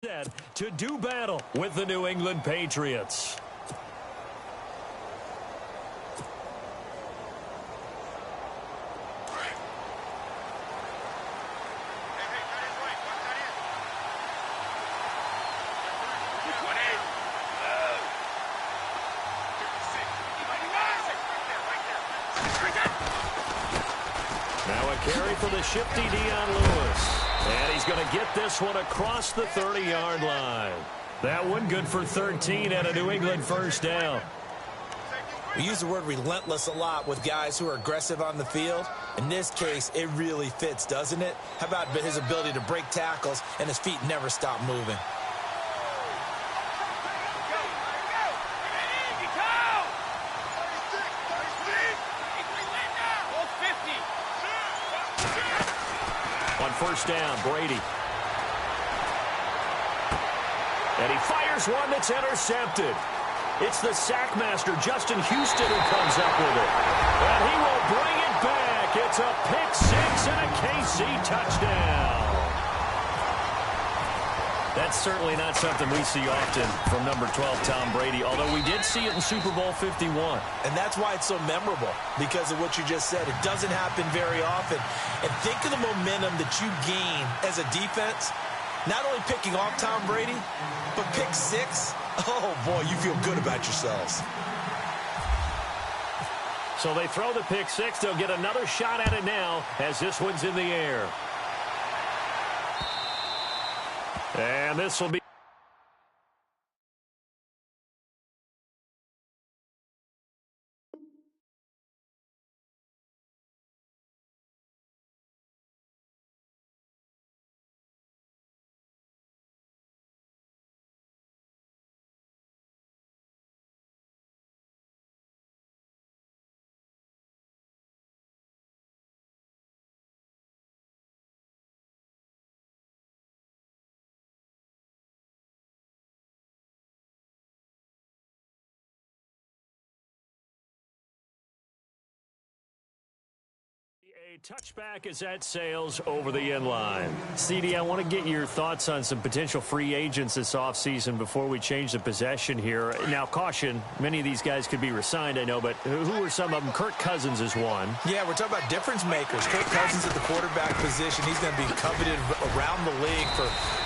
To do battle with the New England Patriots. Now a carry for the shifty Dion Lewis. And he's going to get this one across the 30-yard line. That one good for 13 and a New England first down. We use the word relentless a lot with guys who are aggressive on the field. In this case, it really fits, doesn't it? How about his ability to break tackles and his feet never stop moving? On first down, Brady. And he fires one that's intercepted. It's the sackmaster, Justin Houston, who comes up with it. And he will bring it back. It's a pick six and a KC touchdown. That's certainly not something we see often from number 12, Tom Brady, although we did see it in Super Bowl 51. And that's why it's so memorable, because of what you just said. It doesn't happen very often. And think of the momentum that you gain as a defense, not only picking off Tom Brady, but pick six. Oh, boy, you feel good about yourselves. So they throw the pick six. They'll get another shot at it now as this one's in the air. And this will be a touchback as that sails over the end line. CD, I want to get your thoughts on some potential free agents this offseason before we change the possession here. Now, caution, many of these guys could be re-signed, I know, but who are some of them? Kirk Cousins is one. Yeah, we're talking about difference makers. Kirk Cousins at the quarterback position. He's going to be coveted around the league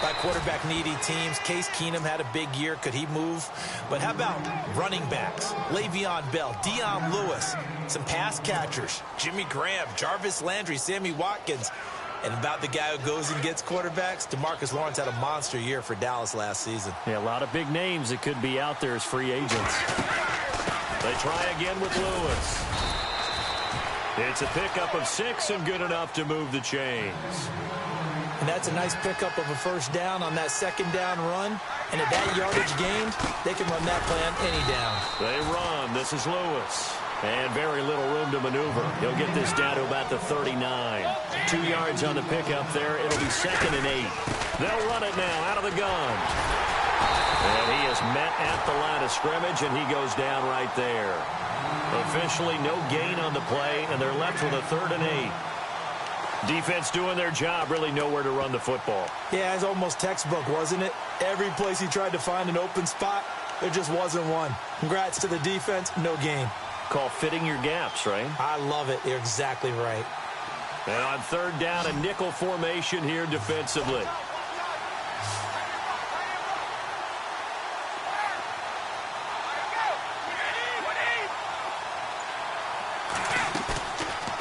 by quarterback-needy teams. Case Keenum had a big year. Could he move? But how about running backs? Le'Veon Bell, Dion Lewis, some pass catchers, Jimmy Graham, Jarvis Landry, Sammy Watkins. And about the guy who goes and gets quarterbacks, DeMarcus Lawrence had a monster year for Dallas last season. Yeah, a lot of big names that could be out there as free agents. They try again with Lewis. It's a pickup of 6 and good enough to move the chains. And that's a nice pickup of a first down on that second down run. And at that yardage gained, they can run that play on any down. They run. This is Lewis. And very little room to maneuver. He'll get this down to about the 39. 2 yards on the pickup there. It'll be 2nd and 8. They'll run it now out of the gun. And he is met at the line of scrimmage, and he goes down right there. Officially no gain on the play, and they're left with a 3rd and 8. Defense doing their job, really nowhere to run the football. Yeah, it's almost textbook, wasn't it? Every place he tried to find an open spot, there just wasn't one. Congrats to the defense, no gain. Call fitting your gaps, right? I love it. You're exactly right. And on 3rd down, a nickel formation here defensively.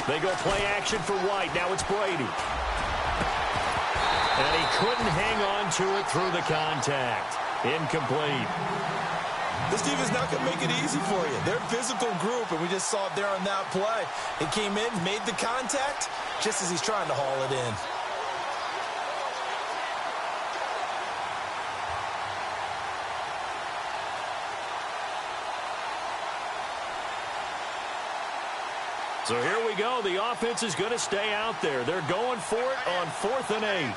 They go play action for White. Now it's Brady. And he couldn't hang on to it through the contact. Incomplete. This team is not going to make it easy for you. They're a physical group, and we just saw it there on that play. It came in, made the contact, just as he's trying to haul it in. So here we go. The offense is going to stay out there. They're going for it on 4th and 8.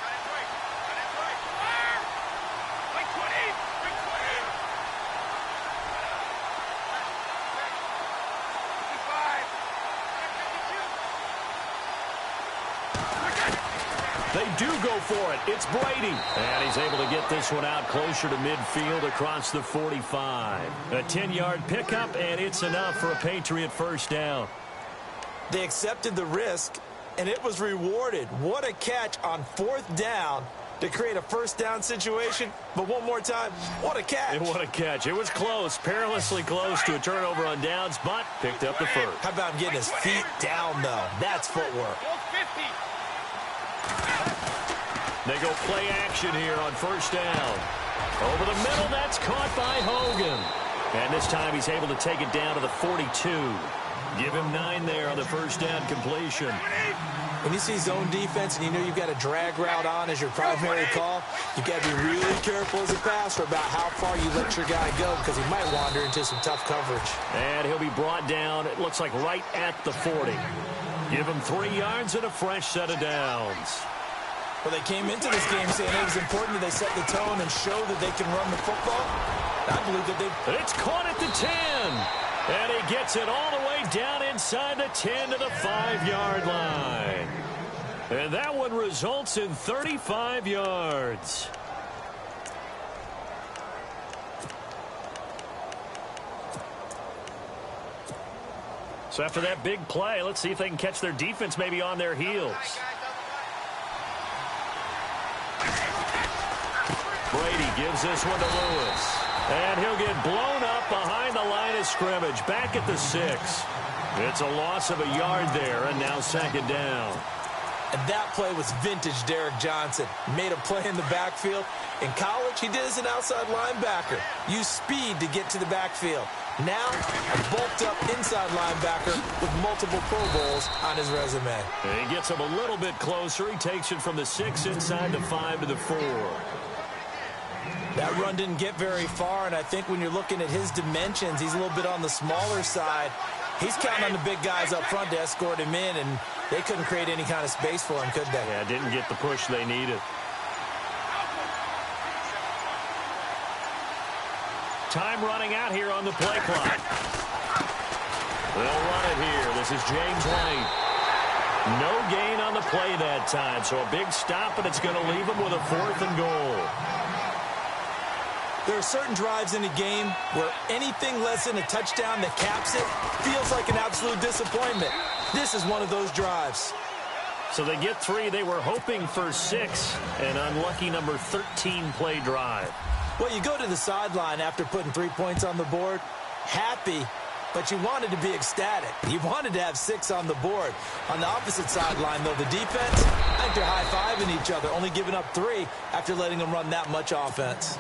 They do go for it. It's Brady. And he's able to get this one out closer to midfield across the 45. A 10-yard pickup, and it's enough for a Patriot first down. They accepted the risk, and it was rewarded. What a catch on 4th down to create a first down situation. But one more time, what a catch. And what a catch. It was close, perilously close to a turnover on downs, but picked up the first. How about getting his feet down, though? That's footwork. They go play action here on first down. Over the middle, that's caught by Hogan. And this time he's able to take it down to the 42. Give him 9 there on the first down completion. When you see zone defense and you know you've got a drag route on as your primary call, you've got to be really careful as a passer about how far you let your guy go because he might wander into some tough coverage. And he'll be brought down, it looks like right at the 40. Give him 3 yards and a fresh set of downs. Well, they came into this game saying it was important that they set the tone and show that they can run the football. I believe that they... It's caught at the 10. And he gets it all the way down inside the 10 to the 5-yard line. And that one results in 35 yards. So after that big play, let's see if they can catch their defense maybe on their heels. Brady gives this one to Lewis. And he'll get blown up behind the line of scrimmage, back at the 6. It's a loss of a yard there, and now 2nd down. And that play was vintage Derek Johnson. Made a play in the backfield. In college, he did as an outside linebacker. Used speed to get to the backfield. Now, a bulked-up inside linebacker with multiple Pro Bowls on his resume. And he gets him a little bit closer. He takes it from the 6 inside the 5 to the 4. That run didn't get very far, and I think when you're looking at his dimensions, he's a little bit on the smaller side. He's counting on the big guys up front to escort him in, and they couldn't create any kind of space for him, could they? Yeah, didn't get the push they needed. Time running out here on the play clock. They'll run it here. This is James White. No gain on the play that time, so a big stop, and it's going to leave him with a 4th and goal. There are certain drives in a game where anything less than a touchdown that caps it feels like an absolute disappointment. This is one of those drives. So they get 3. They were hoping for 6. An unlucky number 13 play drive. Well, you go to the sideline after putting 3 points on the board, happy, but you wanted to be ecstatic. You wanted to have 6 on the board. On the opposite sideline, though, the defense, I think they're high-fiving each other, only giving up 3 after letting them run that much offense.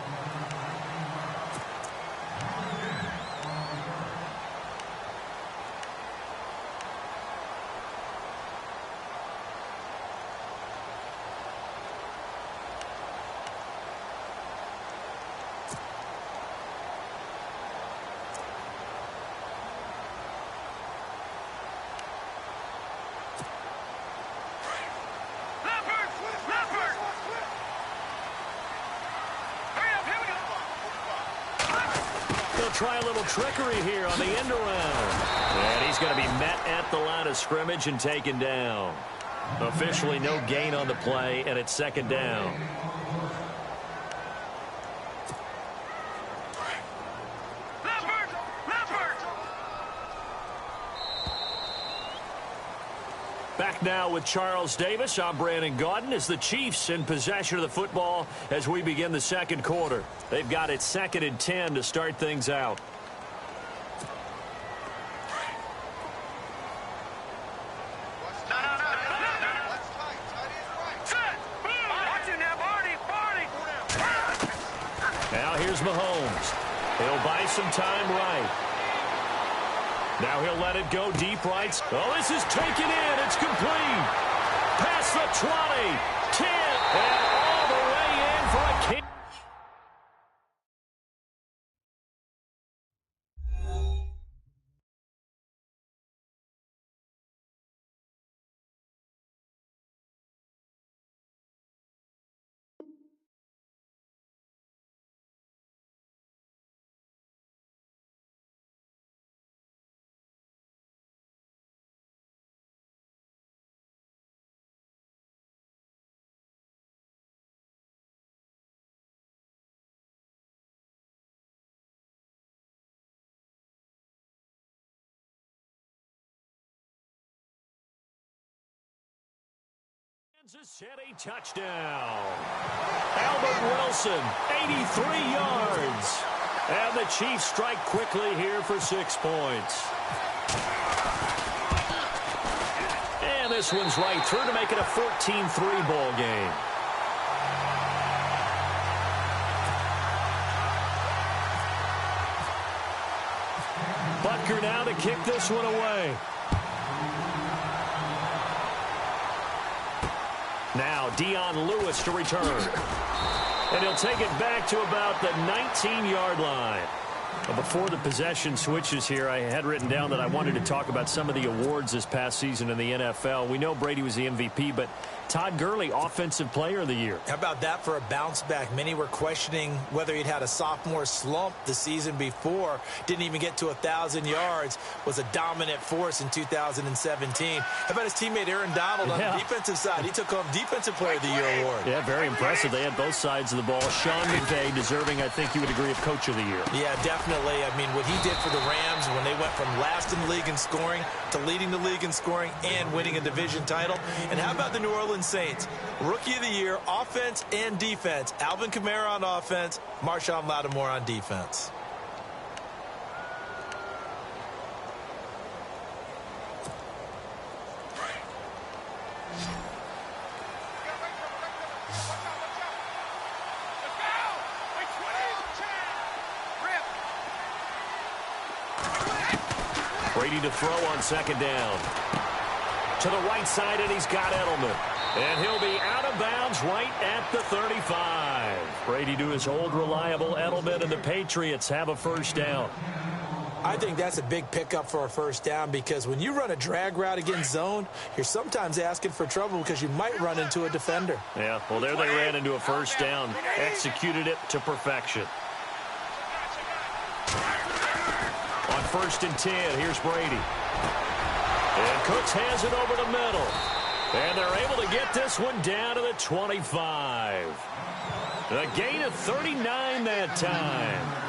Try a little trickery here on the end around. And he's going to be met at the line of scrimmage and taken down. Officially no gain on the play, and it's 2nd down. Back now with Charles Davis. I'm Brandon Gaudin as the Chiefs in possession of the football as we begin the 2nd quarter. They've got it 2nd and 10 to start things out. Now here's Mahomes. He'll buy some time right. Now he'll let it go deep right. Oh, this is taken in. It's complete. Past the 20, 10, and all the way in for a kick. Kansas City touchdown. Albert Wilson, 83 yards. And the Chiefs strike quickly here for 6 points. And this one's right through to make it a 14-3 ball game. Butker now to kick this one away. Now Dion Lewis to return. And he'll take it back to about the 19-yard line. Before the possession switches here, I had written down that I wanted to talk about some of the awards this past season in the NFL. We know Brady was the MVP, but Todd Gurley, Offensive Player of the Year. How about that for a bounce back? Many were questioning whether he'd had a sophomore slump the season before. Didn't even get to 1,000 yards. Was a dominant force in 2017. How about his teammate Aaron Donald on the defensive side? He took home Defensive Player of the Year award. Yeah, very impressive. They had both sides of the ball. Sean McVay deserving, I think you would agree, of Coach of the Year. Yeah, definitely. I mean, what he did for the Rams when they went from last in the league in scoring to leading the league in scoring and winning a division title. And how about the New Orleans Saints? Rookie of the Year, offense and defense. Alvin Kamara on offense, Marshawn Lattimore on defense. Brady to throw on second down. To the right side, and he's got Edelman. And he'll be out of bounds right at the 35. Brady to his old reliable Edelman, and the Patriots have a first down. I think that's a big pickup for a first down because when you run a drag route against zone, you're sometimes asking for trouble because you might run into a defender. Yeah, well, there they ran into a first down. Executed it to perfection. On 1st and 10, here's Brady. And Cooks hands it over the middle. And they're able to get this one down to the 25. A gain of 39 that time.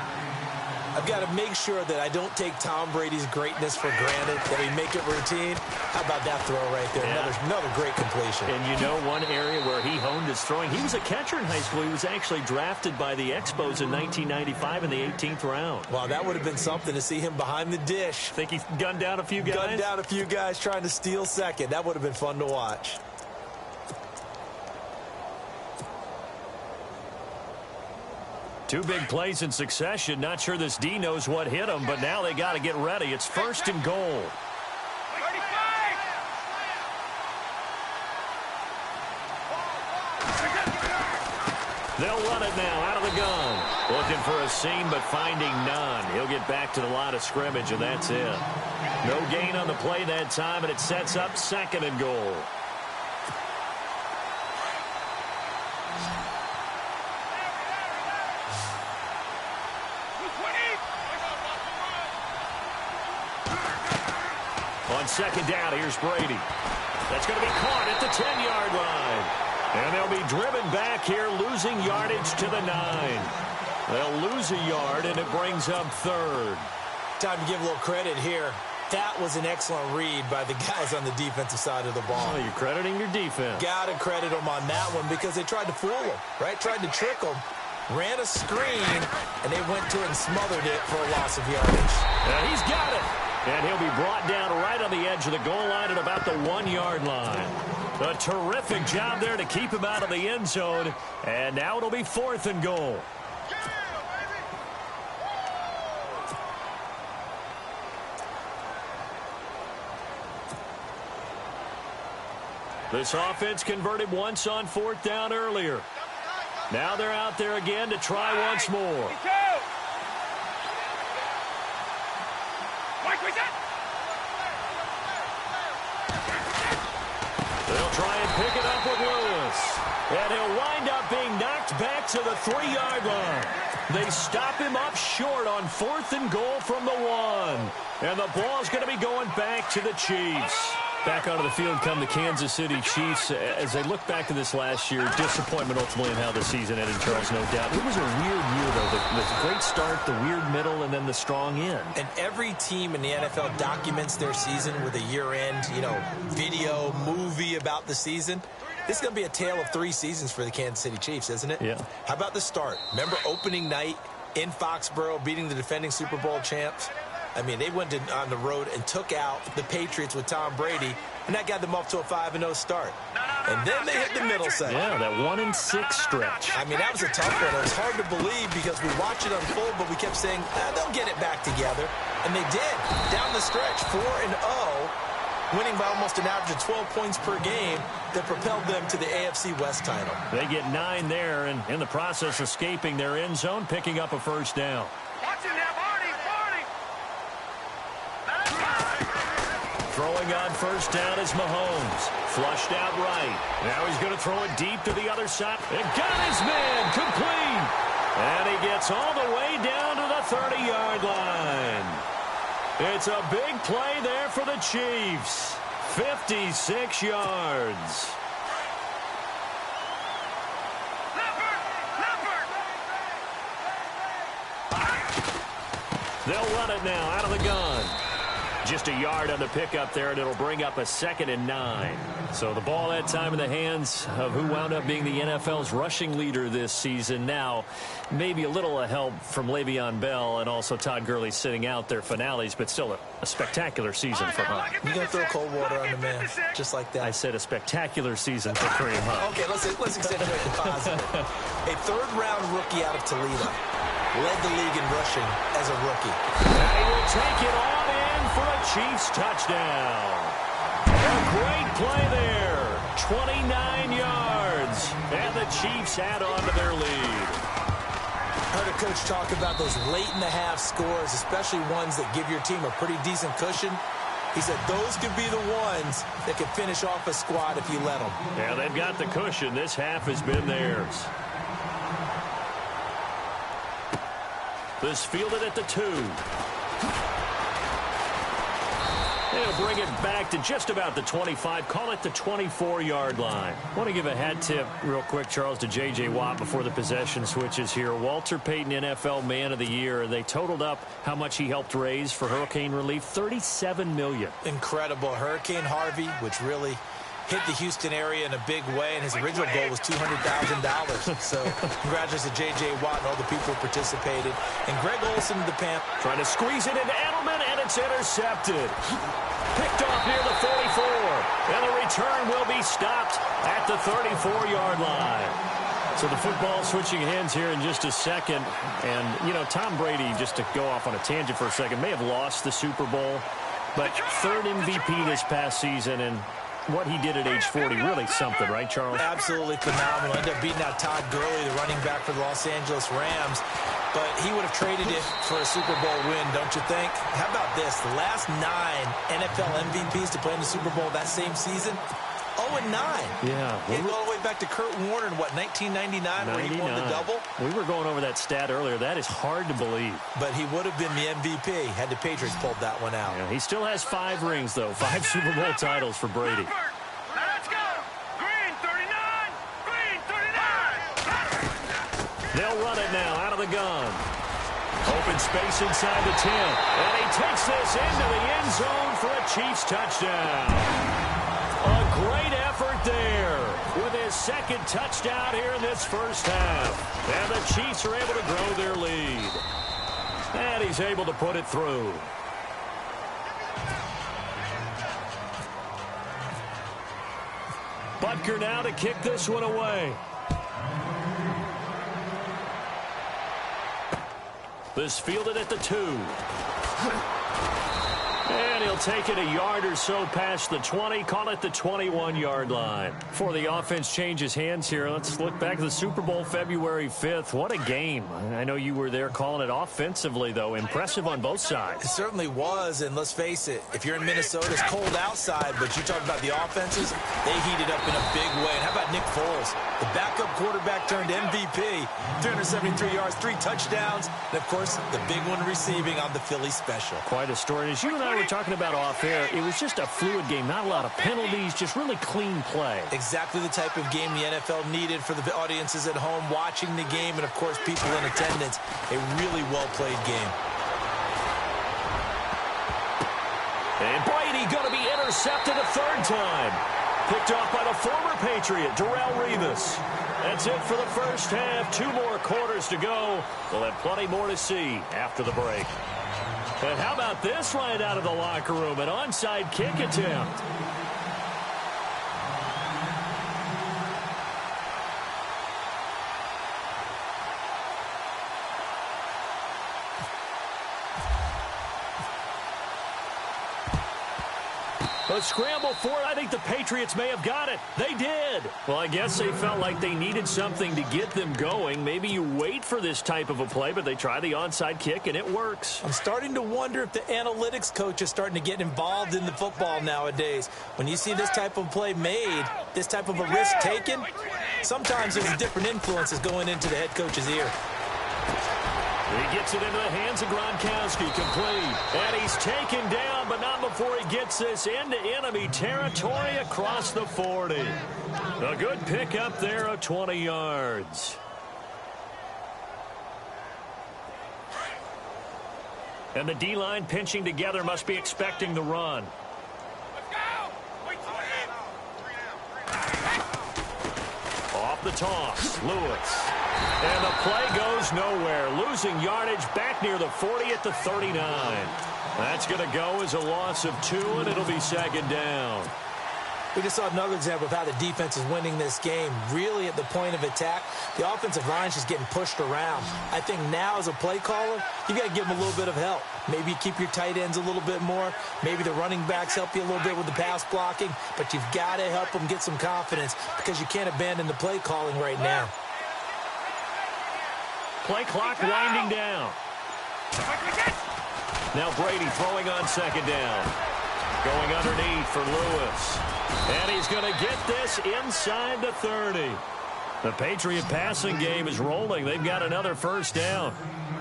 I've got to make sure that I don't take Tom Brady's greatness for granted, that we make it routine. How about that throw right there? Yeah. Another great completion. And you know one area where he honed his throwing? He was a catcher in high school. He was actually drafted by the Expos in 1995 in the 18th round. Wow, that would have been something to see him behind the dish. Think he gunned down a few guys? Gunned down a few guys trying to steal second. That would have been fun to watch. Two big plays in succession. Not sure this D knows what hit him, but now they got to get ready. It's 1st and goal. They'll run it now out of the gun. Looking for a seam, but finding none. He'll get back to the line of scrimmage, and that's it. No gain on the play that time, and it sets up 2nd and goal. On 2nd down, here's Brady. That's going to be caught at the 10-yard line. And they'll be driven back here, losing yardage to the 9. They'll lose a yard, and it brings up 3rd. Time to give a little credit here. That was an excellent read by the guys on the defensive side of the ball. Oh, you're crediting your defense. Got to credit them on that one because they tried to fool him, right? Tried to trick him. Ran a screen, and they went to it and smothered it for a loss of yardage. And he's got it. And he'll be brought down right on the edge of the goal line at about the 1-yard line. A terrific job there to keep him out of the end zone. And now it'll be 4th and goal. This offense converted once on 4th down earlier. Now they're out there again to try once more. They'll try and pick it up with Lewis. And he'll wind up being knocked back to the 3-yard line. They stop him up short on 4th and goal from the 1. And the ball's going to be going back to the Chiefs. Back onto the field come the Kansas City Chiefs. As they look back to this last year, disappointment ultimately in how the season ended, Charles, no doubt. It was a weird year, though. The great start, the weird middle, and then the strong end. And every team in the NFL documents their season with a year-end, video, movie about the season. This is going to be a tale of 3 seasons for the Kansas City Chiefs, isn't it? Yeah. How about the start? Remember opening night in Foxborough, beating the defending Super Bowl champs? I mean, they went on the road and took out the Patriots with Tom Brady, and that got them off to a 5-0 start. And then they hit the middle segment. Yeah, that 1-6 stretch. I mean, that was a tough one. It was hard to believe because we watched it unfold, but we kept saying, they'll get it back together. And they did. Down the stretch, 4-0, winning by almost an average of 12 points per game that propelled them to the AFC West title. They get 9 there, and in the process, escaping their end zone, picking up a first down. Throwing on first down is Mahomes. Flushed out right. Now he's going to throw it deep to the other side. It got his man complete. And he gets all the way down to the 30-yard line. It's a big play there for the Chiefs. 56 yards. They'll run it now out of the gun. Just a yard on the pickup there, and it'll bring up a 2nd and 9. So the ball that time in the hands of who wound up being the NFL's rushing leader this season. Now, maybe a little help from Le'Veon Bell and also Todd Gurley sitting out their finales, but still a spectacular season for Hunt. You're going to throw cold water on the man, just like that. I said a spectacular season for Kareem Hunt. Okay, let's accentuate the positive. A 3rd-round rookie out of Toledo led the league in rushing as a rookie. And he will take it on in for a Chiefs touchdown. A great play there. 29 yards. And the Chiefs add on to their lead. Heard a coach talk about those late-in-the-half scores, especially ones that give your team a pretty decent cushion. He said those could be the ones that could finish off a squad if you let them. Yeah, they've got the cushion. This half has been theirs. This fielded at the 2. They'll bring it back to just about the 25. Call it the 24-yard line. I want to give a hat tip real quick, Charles, to J.J. Watt before the possession switches here. Walter Payton, NFL Man of the Year. They totaled up how much he helped raise for hurricane relief, $37 million. Incredible. Hurricane Harvey, which really hit the Houston area in a big way, and his original goal was $200,000. So congratulations to J.J. Watt and all the people who participated. And Greg Olsen, the Panthers. Trying to squeeze it into Edelman, and it's intercepted. Picked off near the 44. And the return will be stopped at the 34-yard line. So the football switching hands here in just a second. And, you know, Tom Brady, just to go off on a tangent for a second, may have lost the Super Bowl, but 3rd MVP this past season, and what he did at age 40, really something, right, Charles? Absolutely phenomenal. Ended up beating out Todd Gurley, the running back for the Los Angeles Rams. But he would have traded it for a Super Bowl win, don't you think? How about this? The last 9 NFL MVPs to play in the Super Bowl that same season, 0-9. Yeah. He go all the way back to Kurt Warner in, what, 1999, where he won the double? We were going over that stat earlier. That is hard to believe. But he would have been the MVP had the Patriots pulled that one out. Yeah, he still has 5 rings, though. 5 Super Bowl titles for Brady. Let's go! Green 39! Green 39! They'll run it now out of the gun. Open space inside the 10. And he takes this into the end zone for a Chiefs touchdown. A great effort there with his 2nd touchdown here in this first half. And the Chiefs are able to grow their lead. And he's able to put it through. Butker now to kick this one away. This fielded at the 2. And he'll take it a yard or so past the 20, call it the 21-yard line. Before the offense changes hands here, let's look back at the Super Bowl February 5th. What a game. I know you were there calling it offensively, though. Impressive on both sides. It certainly was, and let's face it, if you're in Minnesota, it's cold outside, but you talk about the offenses, they heated up in a big way. And how about Nick Foles? The backup quarterback turned MVP, 373 yards, 3 touchdowns, and, of course, the big one receiving on the Philly special. Quite a story. As you and I were talking about off air, it was just a fluid game, not a lot of penalties, just really clean play. Exactly the type of game the NFL needed for the audiences at home watching the game, and, of course, people in attendance. A really well-played game. And Brady going to be intercepted a 3rd time. Picked off by the former Patriot, Darrelle Revis. That's it for the first half. 2 more quarters to go. We'll have plenty more to see after the break. And how about this right out of the locker room? An onside kick attempt. A scramble for it. I think the Patriots may have got it. They did. Well, I guess they felt like they needed something to get them going. Maybe you wait for this type of a play, but they try the onside kick, and it works. I'm starting to wonder if the analytics coach is starting to get involved in the football nowadays. When you see this type of play made, this type of a risk taken, sometimes there's different influences going into the head coach's ear. He gets it into the hands of Gronkowski, complete. And he's taken down, but not before he gets this into enemy territory across the 40. A good pickup there of 20 yards. And the D-line pinching together must be expecting the run. Off the toss, Lewis. And the play goes nowhere. Losing yardage back near the 40 at the 39. That's going to go as a loss of 2, and it'll be second down. We just saw another example of how the defense is winning this game. Really at the point of attack, the offensive line is just getting pushed around. I think now as a play caller, you got to give them a little bit of help. Maybe you keep your tight ends a little bit more. Maybe the running backs help you a little bit with the pass blocking. But you've got to help them get some confidence because you can't abandon the play calling right now. Play clock winding down. Now Brady throwing on second down. Going underneath for Lewis. And he's going to get this inside the 30. The Patriot passing game is rolling. They've got another first down.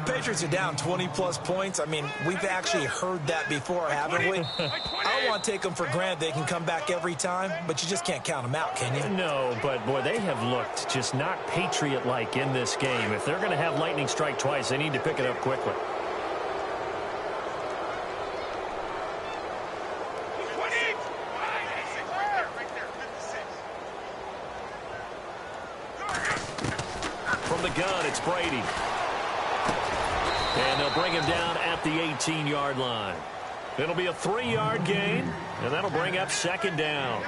Patriots are down 20-plus points. I mean, we've actually heard that before, haven't we? I don't want to take them for granted they can come back every time, but you just can't count them out, can you? No, but, boy, they have looked just not Patriot-like in this game. If they're going to have lightning strike twice, they need to pick it up quickly. From the gun, it's Brady. And they'll bring him down at the 18-yard line. It'll be a 3-yard gain, and that'll bring up second down.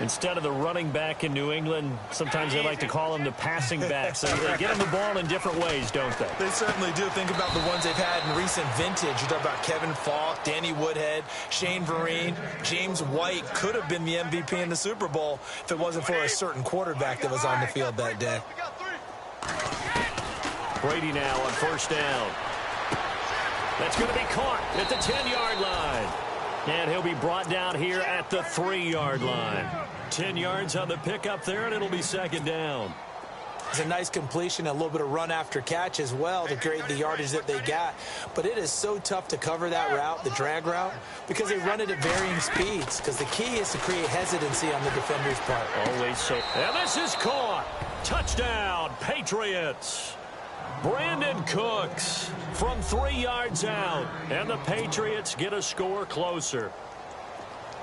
Instead of the running back in New England, sometimes they like to call him the passing back. So they get him the ball in different ways, don't they? They certainly do. Think about the ones they've had in recent vintage. You talk about Kevin Falk, Danny Woodhead, Shane Vereen, James White could have been the MVP in the Super Bowl if it wasn't for a certain quarterback that was on the field that day. Brady now on first down. That's going to be caught at the 10-yard line. And he'll be brought down here at the 3-yard line. 10 yards on the pickup there, and it'll be second down. It's a nice completion, a little bit of run after catch as well to create the yardage that they got. But it is so tough to cover that route, the drag route, because they run it at varying speeds. Because the key is to create hesitancy on the defender's part. Always so. And this is caught. Touchdown, Patriots. Brandon Cooks from 3 yards out, and the Patriots get a score closer.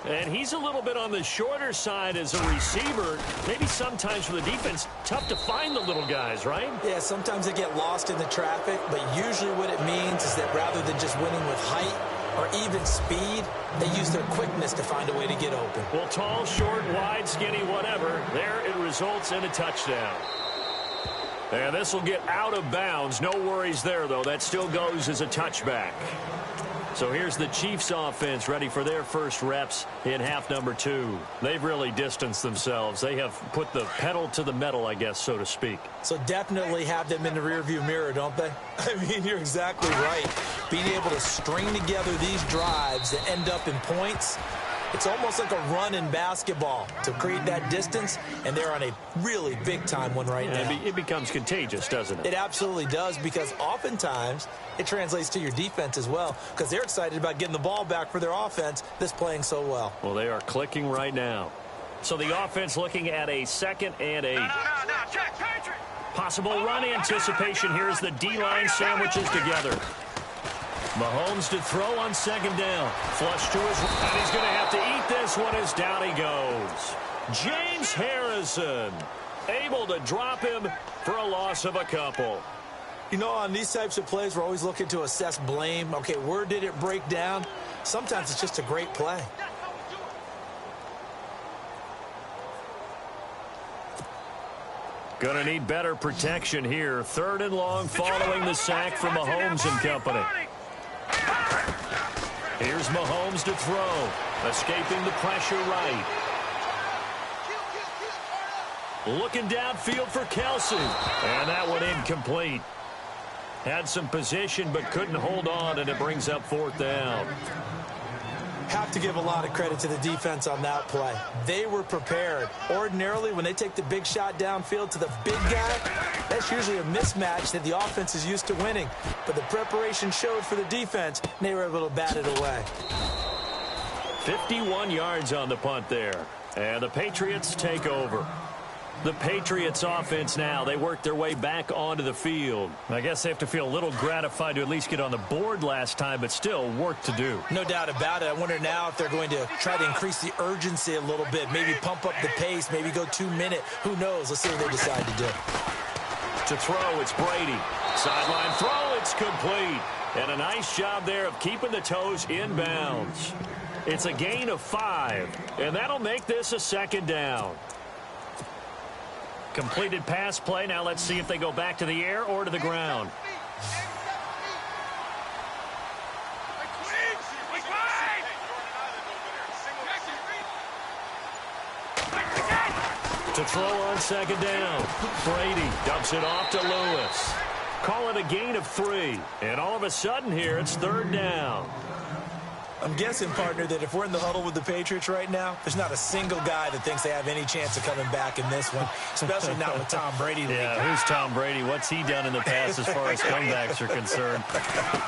And he's a little bit on the shorter side as a receiver. Maybe sometimes for the defense, tough to find the little guys, right? Yeah, sometimes they get lost in the traffic, but usually what it means is that rather than just winning with height or even speed, they use their quickness to find a way to get open. Well, tall, short, wide, skinny, whatever, there it results in a touchdown. And this will get out of bounds. No worries there, though. That still goes as a touchback. So here's the Chiefs offense ready for their first reps in half number 2. They've really distanced themselves. They have put the pedal to the metal, I guess, so to speak. So definitely have them in the rearview mirror, don't they? I mean, you're exactly right. Being able to string together these drives that end up in points, it's almost like a run in basketball to create that distance, and they're on a really big-time one right now. It becomes contagious, doesn't it? It absolutely does, because oftentimes it translates to your defense as well, because they're excited about getting the ball back for their offense that's playing so well. Well, they are clicking right now. So the offense looking at a 2nd and 8. Possible run anticipation. Here's the D-line sandwiches together. Mahomes to throw on second down. Flush to his right. And he's going to have to eat this one as down he goes. James Harrison, able to drop him for a loss of a couple. You know, on these types of plays, we're always looking to assess blame. Okay, where did it break down? Sometimes it's just a great play. Going to need better protection here. 3rd and long following the sack from Mahomes and company. Here's Mahomes to throw. Escaping the pressure right. Looking downfield for Kelsey. And that one incomplete. Had some position but couldn't hold on, and it brings up 4th down. Have to give a lot of credit to the defense on that play. They were prepared. Ordinarily, when they take the big shot downfield to the big guy, that's usually a mismatch that the offense is used to winning. But the preparation showed for the defense, and they were able to bat it away. 51 yards on the punt there. And the Patriots take over. The Patriots offense now, they work their way back onto the field. I guess they have to feel a little gratified to at least get on the board last time, but still work to do. No doubt about it. I wonder now if they're going to try to increase the urgency a little bit, maybe pump up the pace, maybe go 2-minute. Who knows? Let's see what they decide to do. To throw, it's Brady. Sideline throw, it's complete. And a nice job there of keeping the toes in bounds. It's a gain of 5, and that'll make this a 2nd down. Completed pass play. Now let's see if they go back to the air or to the ground. To throw on 2nd down. Brady dumps it off to Lewis. Call it a gain of 3. And all of a sudden here, it's 3rd down. I'm guessing, partner, that if we're in the huddle with the Patriots right now, there's not a single guy that thinks they have any chance of coming back in this one, especially not with Tom Brady. Yeah, who's Tom Brady? What's he done in the past as far as comebacks are concerned?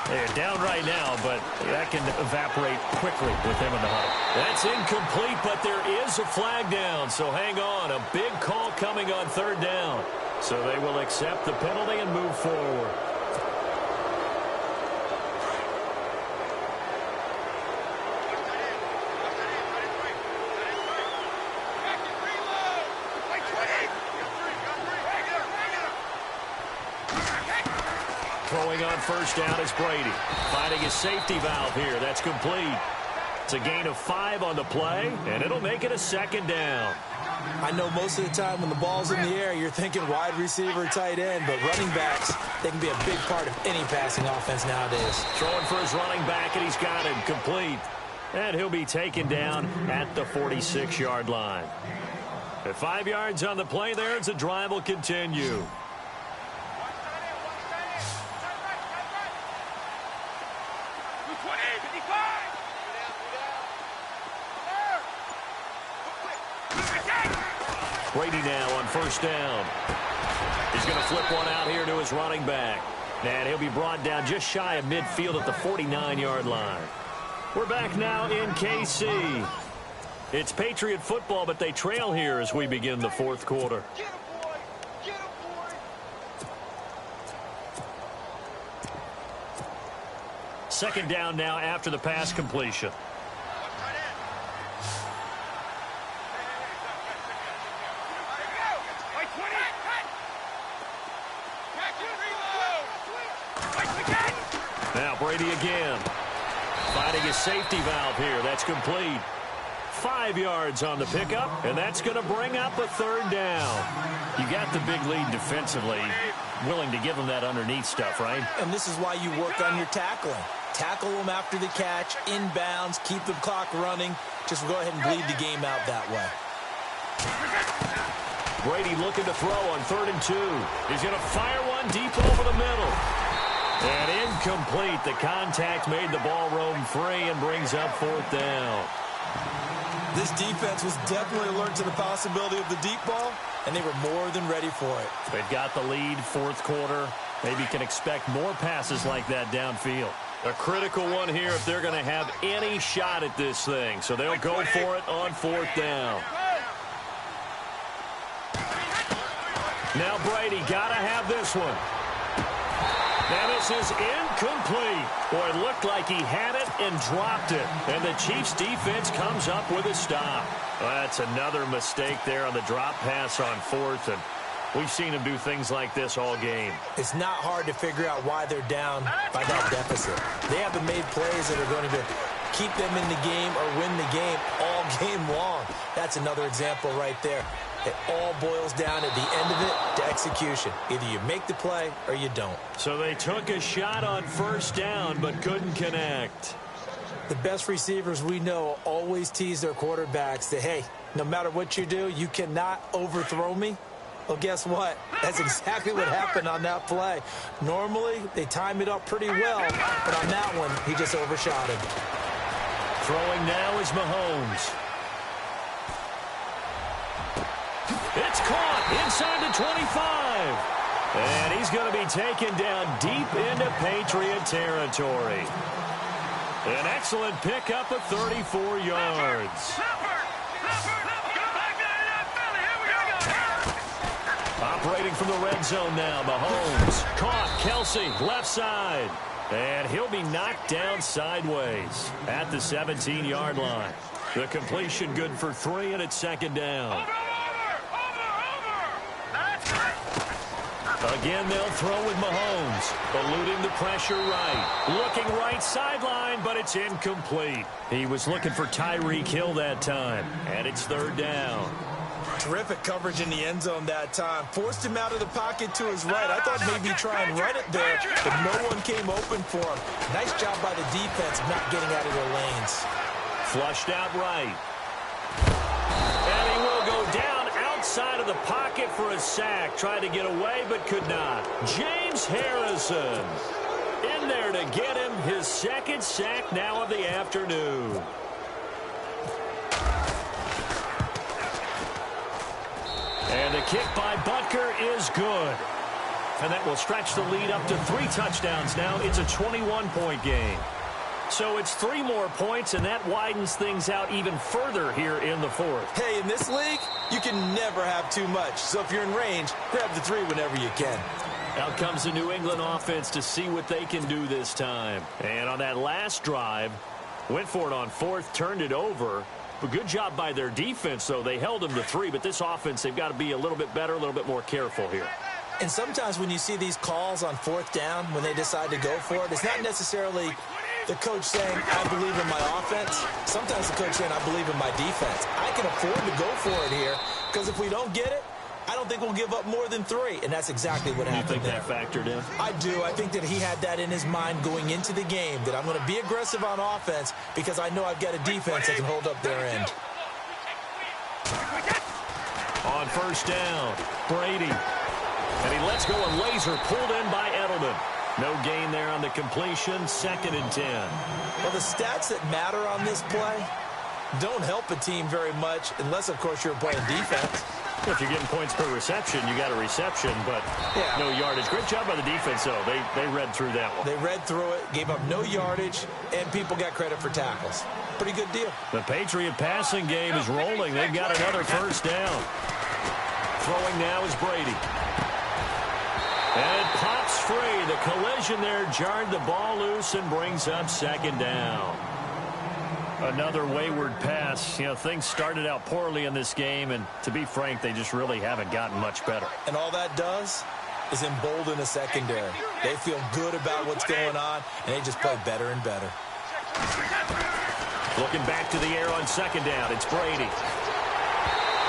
They're down right now, but that can evaporate quickly with him in the huddle. That's incomplete, but there is a flag down, so hang on. A big call coming on 3rd down. So they will accept the penalty and move forward. Throwing on 1st down is Brady. Finding his safety valve here. That's complete. It's a gain of 5 on the play, and it'll make it a 2nd down. I know most of the time when the ball's in the air, you're thinking wide receiver, tight end, but running backs, they can be a big part of any passing offense nowadays. Throwing for his running back, and he's got him complete. And he'll be taken down at the 46-yard line. At 5 yards on the play there, the drive will continue. Brady now on 1st down. He's going to flip one out here to his running back. And he'll be brought down just shy of midfield at the 49-yard line. We're back now in KC. It's Patriot football, but they trail here as we begin the 4th quarter. 2nd down now after the pass completion. Now Brady again. Finding his safety valve here. That's complete. 5 yards on the pickup, and that's going to bring up a 3rd down. You got the big lead defensively. Willing to give them that underneath stuff, right? And this is why you work on your tackling. Tackle them after the catch, inbounds, keep the clock running. Just go ahead and bleed the game out that way. Brady looking to throw on 3rd and 2. He's going to fire one deep over the middle. And incomplete. The contact made the ball roam free and brings up 4th down. This defense was definitely alert to the possibility of the deep ball, and they were more than ready for it. They've got the lead, 4th quarter. Maybe can expect more passes like that downfield. A critical one here if they're going to have any shot at this thing. So they'll go for it on 4th down. Now Brady got to have this one. And this is incomplete. Boy, it looked like he had it and dropped it. And the Chiefs defense comes up with a stop. Well, that's another mistake there on the drop pass on fourth. And we've seen him do things like this all game. It's not hard to figure out why they're down by that deficit. They haven't made plays that are going to keep them in the game or win the game all game long. That's another example right there. It all boils down at the end of it to execution. Either you make the play or you don't. So they took a shot on first down but couldn't connect. The best receivers we know always tease their quarterbacks that, hey, no matter what you do, you cannot overthrow me. Well, guess what? That's exactly what happened on that play. Normally, they time it up pretty well, but on that one, he just overshot him. Throwing now is Mahomes. It's caught inside the 25. And he's going to be taken down deep into Patriot territory. An excellent pickup of 34 yards. Operating from the red zone now, Mahomes. Caught, Kelsey, left side. And he'll be knocked down sideways at the 17-yard line. The completion good for 3, and it's second down. Again, they'll throw with Mahomes. Eluding the pressure right. Looking right sideline, but it's incomplete. He was looking for Tyreek Hill that time, and it's third down. Terrific coverage in the end zone that time. Forced him out of the pocket to his right. I thought maybe try and run it there, but no one came open for him. Nice job by the defense of not getting out of their lanes. Flushed out right. And he will go down outside of the pocket for a sack. Tried to get away, but could not. James Harrison in there to get him his second sack now of the afternoon. And the kick by Butker is good. And that will stretch the lead up to 3 touchdowns now. It's a 21-point game. So it's 3 more points, and that widens things out even further here in the fourth. Hey, in this league, you can never have too much. So if you're in range, grab the 3 whenever you can. Out comes the New England offense to see what they can do this time. And on that last drive, went for it on fourth, turned it over. A good job by their defense, though. They held them to 3, but this offense, they've got to be a little bit better, a little bit more careful here. And sometimes when you see these calls on fourth down, when they decide to go for it, it's not necessarily the coach saying, I believe in my offense. Sometimes the coach saying, I believe in my defense. I can afford to go for it here, because if we don't get it, I don't think we'll give up more than 3, and that's exactly what happened there. You think that factored in? I do. I think that he had that in his mind going into the game, that I'm going to be aggressive on offense because I know I've got a defense that can hold up their end. On first down, Brady. And he lets go a laser pulled in by Edelman. No gain there on the completion, 2nd and 10. Well, the stats that matter on this play don't help a team very much unless, of course, you're playing defense. If you're getting points per reception, you got a reception, but no yardage. Great job by the defense, though. They read through that one. They read through it, gave up no yardage, and people got credit for tackles. Pretty good deal. The Patriot passing game is rolling. They've got another first down. Throwing now is Brady. And it pops free. The collision there jarred the ball loose and brings up 2nd down. Another wayward pass. You know, things started out poorly in this game, and to be frank, they just really haven't gotten much better. And all that does is embolden a secondary. They feel good about what's going on, and they just play better and better. Looking back to the air on 2nd down, it's Brady.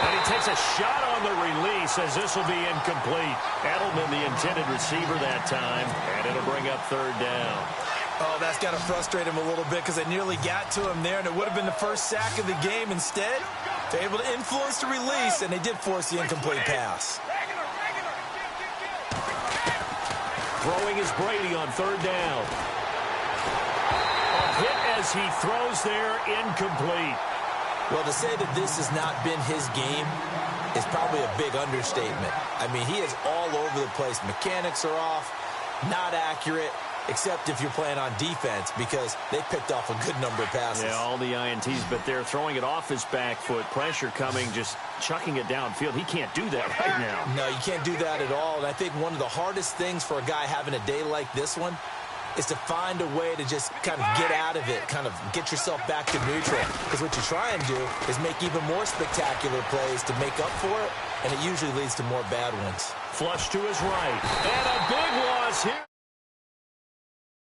And he takes a shot on the release as this will be incomplete. Edelman, the intended receiver that time, and it'll bring up 3rd down. Oh, that's got to frustrate him a little bit because they nearly got to him there, and it would have been the first sack of the game. Instead, they're able to influence the release, and they did force the incomplete pass. Throwing is Brady on 3rd down. A hit as he throws there, incomplete. Well, to say that this has not been his game is probably a big understatement. I mean, he is all over the place. Mechanics are off, not accurate. except if you're playing on defense, because they picked off a good number of passes. Yeah, all the INTs, but they're throwing it off his back foot. Pressure coming, just chucking it downfield. He can't do that right now. No, you can't do that at all. And I think one of the hardest things for a guy having a day like this one is to find a way to just kind of get out of it, kind of get yourself back to neutral. Because what you try and do is make even more spectacular plays to make up for it, and it usually leads to more bad ones. Flush to his right, and a big loss here.